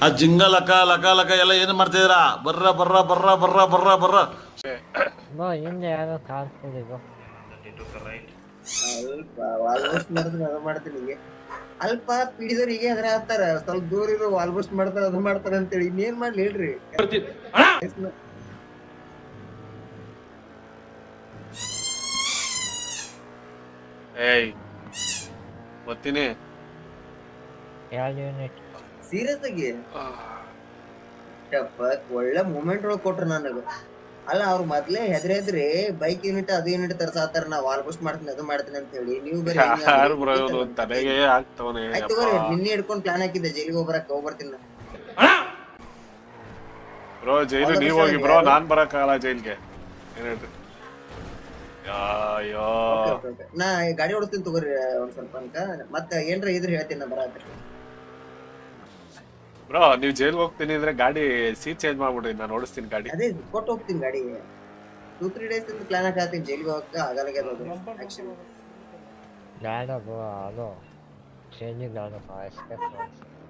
ಆ ಜಿಂಗ ಲಕ ಲಕ ಲಕ ಎಲ್ಲ ಏನು ಮಾಡ್ತಿದ್ದೀರಾ? ಬರ್ರ ಬರ್ರ ಬರ್ರ ಬರ್ರ ಬರ್ರ ಬರ್ರ. ಹಿಂದೆ ಯಾರೋ ಕಾಣಿಸ್ತಿದೆ ಅಲ್ಪ ಆಲ್ಮೋಸ್ಟ್ ಮಾಡಿದ್ರೆ ಅದು ಮಾಡ್ತೀನಿ. ಅಲ್ಪ ಪಿಡಿದವ್ರಿಗೆ ಅದ್ರ ಹಾಕ್ತಾರ, ಸ್ವಲ್ಪ ದೂರ ಇರೋ ಆಲ್ಮೋಸ್ಟ್ ಮಾಡ್ತಾರ ಅದು ಮಾಡ್ತಾರ ಅಂತೇಳಿ ಇನ್ನೇನ್ ಮಾಡ್ಲಿ ಹೇಳ್ರಿ. ಏಯ್ ಗೊತ್ತೀನಿ. ಸೀರಿಯಸ್ ಆಗಿ ಒಳ್ಳೆ ಮೂಮೆಂಟ್ ಒಳಗ್ ಕೊಟ್ರ ನನಗ. ಅಲ್ಲ ಅವ್ರ ಮೊದ್ಲೇ ಹೆದ್ರಿ ಬೈಕ್ ಯೂನಿಟ್ ಅದು ಯೂನಿಟ್ ತರ್ಸಾತಾರ, ನಾವ್ ಆಲ್ಮೋಸ್ಟ್ ಮಾಡ್ತೀನಿ ಅದು ಮಾಡ್ತೀನಿ ಅಂತ ಹೇಳಿ. ನೀವು ಬರೀ ನಿನ್ನೆ ಹಿಡ್ಕೊಂಡ್ ಪ್ಲಾನ್ ಹಾಕಿದ್ದೆ ಜೈಲಿಗೆ ಹೋಗ್ಬರ್ತೀನಿ ನಾನು. ಬ್ರೋ ಜೈಲು ನೀವ್ ಹೋಗಿ ಬ್ರೋ, ನಾನ್ ಬರಕ್ಕಾಗಲ್ಲ ಜೈಲ್ಗೆ. ಏನ್ ಹೇಳ್ರಿ? ಅಯ್ಯೋ ನಾ ಗಾಡಿ ಓಡಿಸ್ತೀನಿ ತಗೋರಿ ಒಂದ್ ಸ್ವಲ್ಪ ಅನ್ಕ, ಮತ್ತೆ ಏನ್ರ ಇದ್ರ ಹೇಳ್ತೀನಿ ನಾ ಬರತ್ತೆ. ಬ್ರೋ ನೀವ್ ಜೈಲ್ಗೆ ಹೋಗ್ತೀನಿ ಅಂದ್ರೆ ಗಾಡಿ ಸೀಟ್ ಚೇಂಜ್ ಮಾಡ್ಬಿಡ್ರಿ, ನಾನು ಓಡಿಸ್ತೀನಿ ಗಾಡಿ. ಅದೇ ಕೊಟ್ಟು ಹೋಗ್ತೀನಿ ಗಾಡಿ. 2-3 ಡೇಸ್ ಇಂದ ಪ್ಲಾನ್ ಹಾಕತ್ತೀನಿ ಜೈಲಿಗೆ ಹೋಗಕ್ಕ ಆಗಲ್ಲ.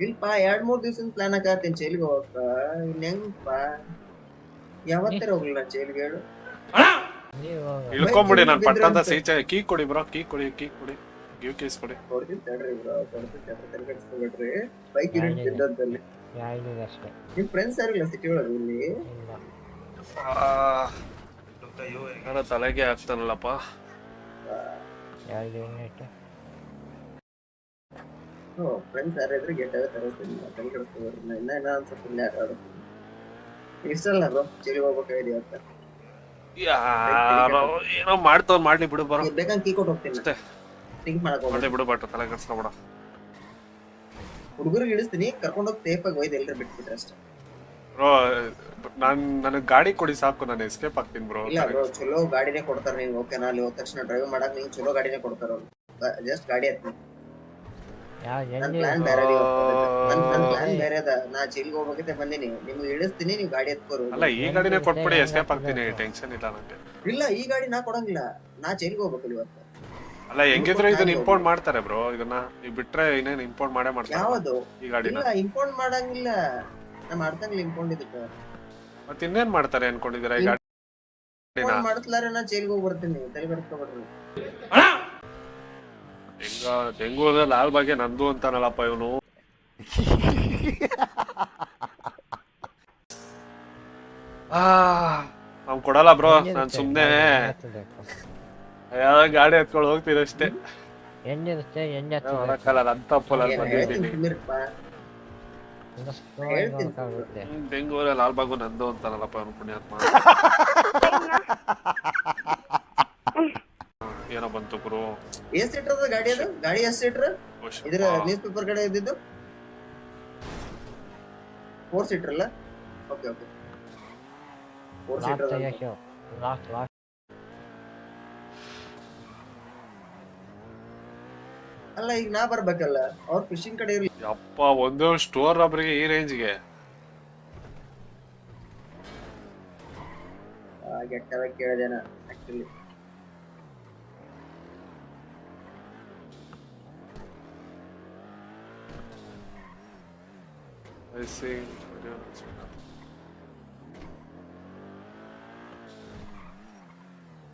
ಇಲ್ಪ 2-3 ದಿವ್ಸದಿಂದ ಪ್ಲಾನ್ ಹಾಕತ್ತೀನಿ ಜೈಲಿಗೆ ಹೋಗಕ್ಕ. ಇನ್ ಹೆಂಗಪ್ಪ ಯಾವತ್ತರ ಹೋಗ್ಲಿಲ್ಲ ಜೈಲಿಗೆ ಹೇಳು. ಇಳ್ಕೊಂಬಿಡಿ, ನಾನ್ ಪಟ್ಟಂತ ಸೀಟ್ ಕೀ ಕೊಡಿ ಬ್ರೋ, ಕೀ ಕೊಡಿ ಗಿವ್ ಕೇಸ್ ಕೊಡಿ. ಕೊಡ್ತೀನಿ ತಡ್ರಿ ಬ್ರೋ, ಕೊಡ್ತೀನಿ ತಲೆ ಕೆಡಿಸ್ಕೊಬೇಡ್ರಿ. ಬೈಕ್ ಯೂನಿಟ್ ತಿಂದಲ್ಲಿ ನಿಮ್ ಫ್ರೆಂಡ್ಸ್ ಯಾರಿಲ್ಲ ಸಿಟಿ ಒಳಗೆ ಇಲ್ಲಿ? ನಾನು ತಲೆಗೆ ಆಗ್ತಾನಲ್ಲಪ್ಪ. ಫ್ರೆಂಡ್ಸ್ ಯಾರಿದ್ರೆ ಗೆಟ್ ಆಗ ತರಿಸ್ತೀನಿ, ತಲೆ ಕೆಡಿಸ್ಕೊಬೇಡ್ರಿ. ಇನ್ನ ಅನ್ಸುತ್ತೆ ಇಲ್ಲ ಯಾರು ಆಡಿಸ್ತೀನಿ. ಇಷ್ಟಲ್ಲ ಬ್ರೋ ಜೈಲಿಗೆ ಹೋಗ್ಬೇಕಾಗಿದೆ ಅಂತ. ಏನೋ ಮಾಡ್ತಾವ್ ಮಾಡ್ಲಿ ಬಿಡು ಬರೋ, ಬೇಕಂತ ಕೀ ಕೊಟ್ಟು ಹೋಗ್ತೀನಿ. ಥಿಂಕ್ ಮಾಡಕ್ ಮಾಡ್ಲಿ ಬಿಡು, ಬಟ್ ತಲೆ ಕೆಡ್ಸ್ಕೊಬೇಡ. ಹುಡುಗರಿಗೆ ಇಳಿಸ್ತೀನಿ, ಕರ್ಕೊಂಡೋಗಿ ಸೇಫ್ ಆಗಿ ಒಯ್ದು ಎಲ್ಲರೂ ಬಿಟ್ಬಿಟ್ರೆ ಅಷ್ಟೇ. ಬ್ರೋ ನನಗ್ ಗಾಡಿ ಕೊಡಿ ಸಾಕು, ನಾನು ಎಸ್ಕೇಪ್ ಆಗ್ತೀನಿ ಬ್ರೋ. ಇಲ್ಲ ಬ್ರೋ ಚಲೋ ಗಾಡಿನೇ ಕೊಡ್ತಾರ ನೀವು. ಓಕೆ ನಾ ಅಲ್ಲಿ ಹೋದ ತಕ್ಷಣ ಡ್ರೈವ್ ಮಾಡಕ್ ನಿಂಗೆ ಚಲೋ ಗಾಡಿನೇ ಕೊಡ್ತಾರ ಅವ್ರು. ಜಸ್ಟ್ ಗಾಡಿ ಹತ್ತಿ ನನ್ ಪ್ಲಾನ್ ಬೇರೆ ಅದ. ನಾ ಜೈಲಿಗೆ ಹೋಗ್ಬೇಕಂತ ಬಂದಿನಿ, ನಿಮ್ಗೆ ಇಳಿಸ್ತೀನಿ, ನೀವು ಗಾಡಿ ಎತ್ಕೋರು. ಅಲ್ಲ ಈ ಗಾಡಿನೇ ಕೊಟ್ಬಿಡಿ, ಎಸ್ಕೇಪ್ ಆಗ್ತೀನಿ, ಟೆನ್ಷನ್ ಇಲ್ಲ ನಂಗೆ. ಇಲ್ಲ ಈ ಗಾಡಿ ನಾ ಕೊಡಂಗಿಲ್ಲ, ನಾ ಜೈಲಿಗೆ ಹೋಗ್ಬೇಕಲ್ಲ ಇವತ್ತು. ಅಲ್ಲ ಹೆಂಗಿದ್ರು ಇದನ್ನ ಇಂಪೋರ್ಟ್ ಮಾಡ್ತಾರೆ ಬ್ರೋ, ಇದನ್ನ ನೀವು ಬಿಟ್ರೆ ಇನ್ನೇನು ಇಂಪೋರ್ಟ್ ಮಾಡೇ ಮಾಡ್ತಾರೆ. ಯಾವುದು ಈ ಗಾಡಿನ ಇಲ್ಲ ಇಂಪೋರ್ಟ್ ಮಾಡಂಗಿಲ್ಲ, ನಾ ಮಾಡ್ತಂಗಿಲ್ಲ ಇಂಪೋರ್ಟ್ ಇದಕ್ಕೆ. ಮತ್ತೆ ಇನ್ನೇನ್ ಮಾಡ್ತಾರೆ ಅನ್ಕೊಂಡಿದ್ದೀರಾ? ಈ ಗಾಡಿ ಮಾಡಿಸ್ಲಾರೆ ನಾ ಜೈಲಿಗೆ ಹೋಗಿ ಬರ್ತೀನಿ, ತಲೆ ಕೆಡಿಸ್ಕೊಬೇಡ್ರಿ. ಹೆಂಗು ಲಾಲ್ ಬಗ್ಗೆ ನಂದು ಅಂತಾನಲ್ಲಪ್ಪ ಇವನು. ನಾವ್ ಕೊಡಲ್ಲ ಬ್ರೋ, ನಾನ್ ಸುಮ್ನೆ ಯಾವ ಗಾಡಿ ಎತ್ಕೊಂಡು ಹೋಗ್ತೀನಿ ಅಷ್ಟೇ. ನನ್ ತಪ್ಪಲ್ಲ, ಬೆಂಗಳೂರ ಲಾಲ್ಬಾಗು ನಂದು ಅಂತಾನಲ್ಲಪ್ಪ ಅವನು ಪುಣ್ಯಾತ್ಮ. ಏನೋ ಬಂತು ಗುರು. ಎಷ್ಟ್ ಸೀಟರ್ ಅದ ಗಾಡಿ? ಅದು ಗಾಡಿ ಎಷ್ಟ್ ಸೀಟರ್? ಇದ್ರ ನ್ಯೂಸ್ ಪೇಪರ್ ಕಡೆ ಇದ್ದಿದ್ದು 4 ಸೀಟರ್ ಅಲ್ಲ? Okay 4 seater. ಅಲ್ಲ ಈಗ ನಾ ಬರ್ಬೇಕಲ್ಲ, ಅವ್ರ ಫಿಶಿಂಗ್ ಕಡೆ ಇರ್ಲಿ. ಅಪ್ಪ ಒಂದು ಸ್ಟೋರ್ ರಬ್ಬರಿಗೆ ಈ ರೇಂಜ್ಗೆ ಗೆಟ್ಟದ ಕೇಳಿದೇನ ಆಕ್ಚುಲಿ.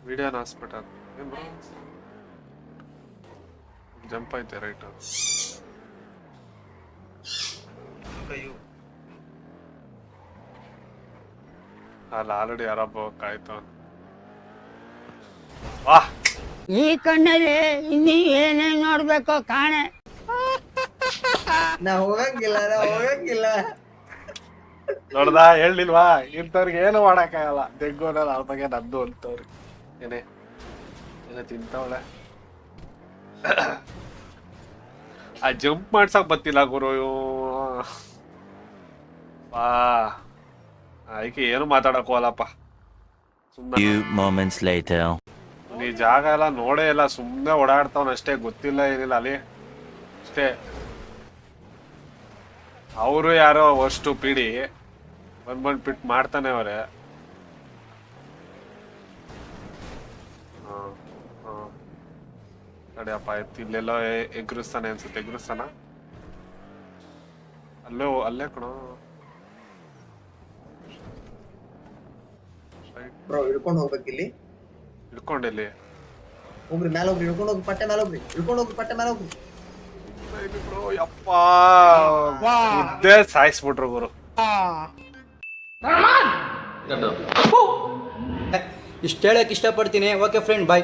ವಿಡಿಯೋನ್ ಹಾಸ್ಪಿಟಲ್ ಜಂಪ್ ಐತೆ ರೈಟ್. ಅಲ್ಲ ಆಲ್ರೆಡಿ ಯಾರಬ್ಬ ಕಾಯ್ತು. ವಾ ಈ ಕಣ್ಣಲ್ಲಿ ಇನ್ನೀ ಏನೇನ್ ನೋಡ್ಬೇಕೋ ಕಾಣೆ. ನಾ ಹೋಗಂಗಿಲ್ಲ ನೋಡ್ದ ಹೇಳಿಲ್ವಾ, ಇಂಥವ್ರಿಗೆ ಏನು ಮಾಡಕ್ಕಾಗಲ್ಲ. ತೆಗ್ಗೋನಲ್ಲ ಅವ್ರ ಬಗ್ಗೆ ನಂದು ಅಂತವ್ರಿಗೆ ಏನೇ ತಿಂತವಳೆ. ಆ ಜಂಪ್ ಮಾಡ್ಸಕ್ ಬತ್ತಿಲ್ಲ ಗುರು ಅದಕ್ಕೆ ಏನು ಮಾತಾಡಕ್ ಹೋಗಲ್ಲಪ್ಪ. ಸುಮ್ಮನೆ ಈ ಜಾಗ ಎಲ್ಲ ನೋಡೇ ಇಲ್ಲ, ಸುಮ್ಮನೆ ಓಡಾಡ್ತಾವನ್ ಅಷ್ಟೇ, ಗೊತ್ತಿಲ್ಲ ಏನಿಲ್ಲ ಅಲ್ಲಿ ಅಷ್ಟೇ. ಅವರು ಯಾರೋ ಅಷ್ಟು ಪಿಡಿ ಬಂದ್ ಪಿಟ್ ಮಾಡ್ತಾನೆ ಅವ್ರೆ. ನಡಿಯಪ್ಪ ಇಲ್ಲೆಲ್ಲೋ ಎಗ್ರಿಸ್ತಾನೆ ಅನ್ಸುತ್ತೆ. ಎಗ್ರಿಸ್ತಾನ ಅಲ್ಲೇ ಕಣೋ. ಬ್ರೋ ಹಿಡ್ಕೊಂಡು ಹೋಗ್ಬೇಕು ಇಲ್ಲಿ. ಹಿಡ್ಕೊಂಡಿಲ್ಲಿ ಹೋಗ್ರಿ ಮ್ಯಾಲ ಹೋಗ್ರಿ, ಹಿಡ್ಕೊಂಡು ಹೋಗಿ ಪಟ್ಟೆ ಮ್ಯಾಲ ಹೋಗ್ರಿ, ಹಿಡ್ಕೊಂಡು ಹೋಗಿ ಪಟ್ಟೆ ಮ್ಯಾಲ ಹೋಗ್ರಿ. ಬ್ರೋ ಯಪ್ಪ ಇದ್ದೇ ಸಾಯಿಸ್ಬಿಟ್ರು ಗುರು. ಇಷ್ಟು ಹೇಳಕ್ ಇಷ್ಟಪಡ್ತೀನಿ. ಓಕೆ ಫ್ರೆಂಡ್, ಬಾಯ್.